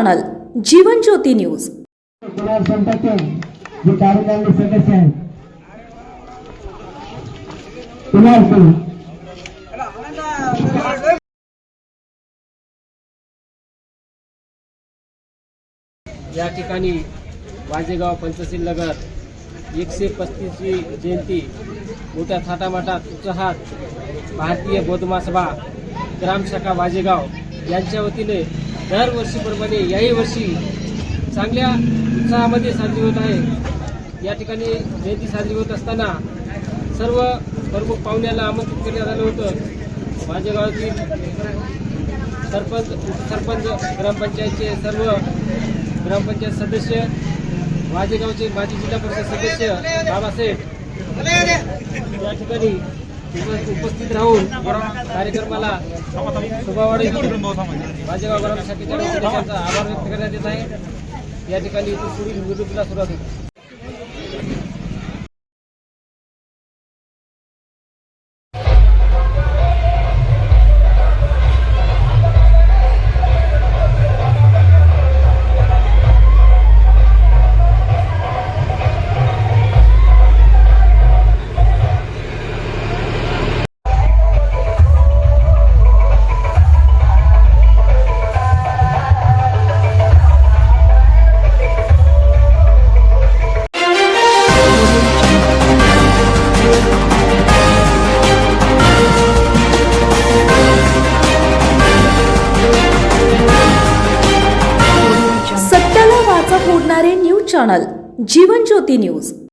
Channel Jeevan Jyoti news. संताचे जे कार्यकारिणी सदस्य आहेत या ठिकाणी वाजेगाव पंचशील नगर 135वी जयंती मोठ्या थाटामाटात उत्साहात भारतीय बौद्ध महासभा ग्रामशाखा वाजेगाव यांच्या वतीने दरवर्षीप्रमाणे याही वर्षी चांगल्या उत्साहामध्ये साजरी होत आहे। या ठिकाणी जयंती साजरी होत असताना सर्व प्रमुख पाहुण्याला आमंत्रित करण्यात आलं होतं। वाजेगावातील सरपंच ग्रामपंचायतचे सर्व ग्रामपंचायत सदस्य, वाजेगावचे माजी जिल्हा परिषद सदस्य बाबासाहेब या ठिकाणी उपस्थित राहून कार्यक्रमाला शोभावाढी वाजेगाव ग्रामशाखेच्या सदस्यांचा आभार व्यक्त करण्यात येत आहे। या ठिकाणी पुढील निवडणुकीला सुरुवात होती। सत्याला वाचा फोडणारे news channel Jeevan Jyoti news.